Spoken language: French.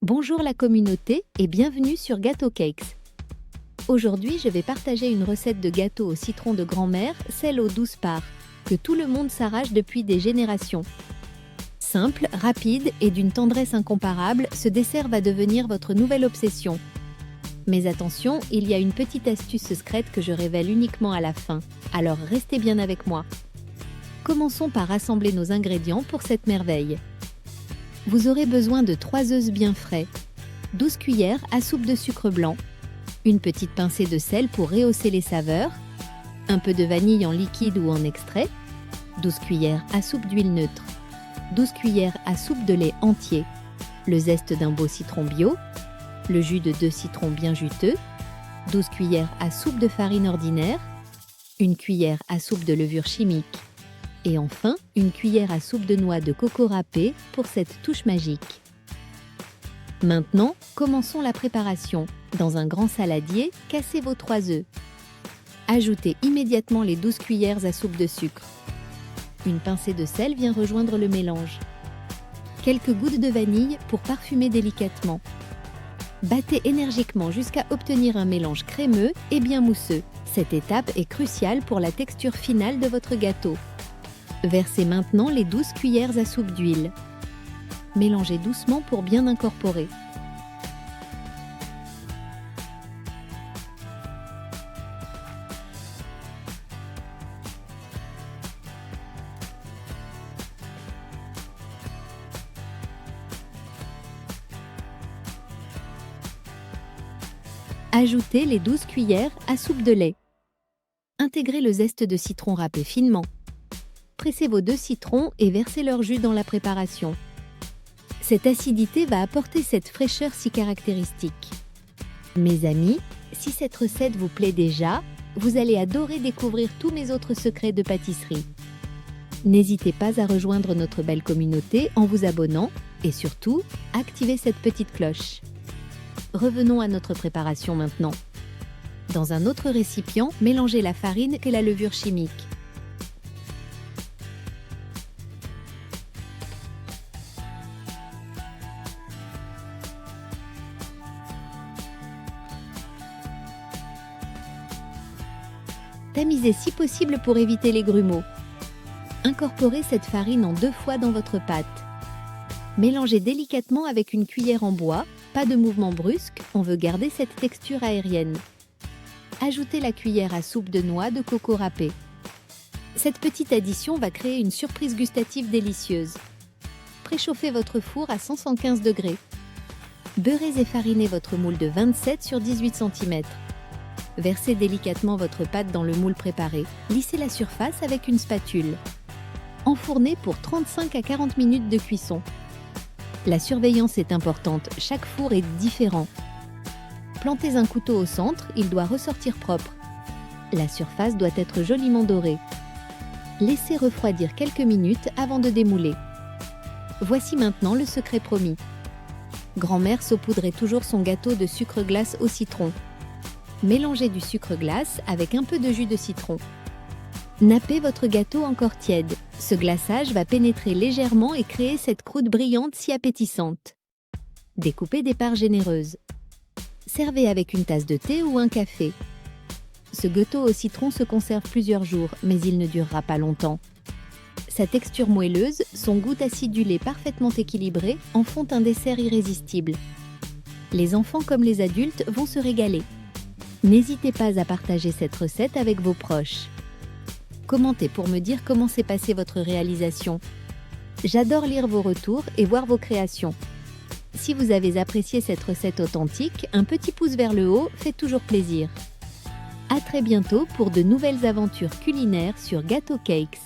Bonjour la communauté et bienvenue sur Gâteau Cakes. Aujourd'hui, je vais partager une recette de gâteau au citron de grand-mère, celle aux 12 parts, que tout le monde s'arrache depuis des générations. Simple, rapide et d'une tendresse incomparable, ce dessert va devenir votre nouvelle obsession. Mais attention, il y a une petite astuce secrète que je révèle uniquement à la fin, alors restez bien avec moi. Commençons par assembler nos ingrédients pour cette merveille. Vous aurez besoin de 3 œufs bien frais, 12 cuillères à soupe de sucre blanc, une petite pincée de sel pour rehausser les saveurs, un peu de vanille en liquide ou en extrait, 12 cuillères à soupe d'huile neutre, 12 cuillères à soupe de lait entier, le zeste d'un beau citron bio, le jus de 2 citrons bien juteux, 12 cuillères à soupe de farine ordinaire, une cuillère à soupe de levure chimique, et enfin, une cuillère à soupe de noix de coco râpée pour cette touche magique. Maintenant, commençons la préparation. Dans un grand saladier, cassez vos 3 œufs. Ajoutez immédiatement les 12 cuillères à soupe de sucre. Une pincée de sel vient rejoindre le mélange. Quelques gouttes de vanille pour parfumer délicatement. Battez énergiquement jusqu'à obtenir un mélange crémeux et bien mousseux. Cette étape est cruciale pour la texture finale de votre gâteau. Versez maintenant les 12 cuillères à soupe d'huile. Mélangez doucement pour bien incorporer. Ajoutez les 12 cuillères à soupe de lait. Intégrez le zeste de citron râpé finement. Pressez vos 2 citrons et versez leur jus dans la préparation. Cette acidité va apporter cette fraîcheur si caractéristique. Mes amis, si cette recette vous plaît déjà, vous allez adorer découvrir tous mes autres secrets de pâtisserie. N'hésitez pas à rejoindre notre belle communauté en vous abonnant et surtout, activez cette petite cloche. Revenons à notre préparation maintenant. Dans un autre récipient, mélangez la farine et la levure chimique. Tamisez si possible pour éviter les grumeaux. Incorporez cette farine en 2 fois dans votre pâte. Mélangez délicatement avec une cuillère en bois, pas de mouvement brusque, on veut garder cette texture aérienne. Ajoutez la cuillère à soupe de noix de coco râpée. Cette petite addition va créer une surprise gustative délicieuse. Préchauffez votre four à 115 degrés. Beurrez et farinez votre moule de 27 sur 18 cm. Versez délicatement votre pâte dans le moule préparé. Lissez la surface avec une spatule. Enfournez pour 35 à 40 minutes de cuisson. La surveillance est importante, chaque four est différent. Plantez un couteau au centre, il doit ressortir propre. La surface doit être joliment dorée. Laissez refroidir quelques minutes avant de démouler. Voici maintenant le secret promis. Grand-mère saupoudrait toujours son gâteau de sucre glace au citron. Mélangez du sucre glace avec un peu de jus de citron. Nappez votre gâteau encore tiède. Ce glaçage va pénétrer légèrement et créer cette croûte brillante si appétissante. Découpez des parts généreuses. Servez avec une tasse de thé ou un café. Ce gâteau au citron se conserve plusieurs jours, mais il ne durera pas longtemps. Sa texture moelleuse, son goût acidulé parfaitement équilibré en font un dessert irrésistible. Les enfants comme les adultes vont se régaler. N'hésitez pas à partager cette recette avec vos proches. Commentez pour me dire comment s'est passée votre réalisation. J'adore lire vos retours et voir vos créations. Si vous avez apprécié cette recette authentique, un petit pouce vers le haut fait toujours plaisir. À très bientôt pour de nouvelles aventures culinaires sur Gâteau Cakes.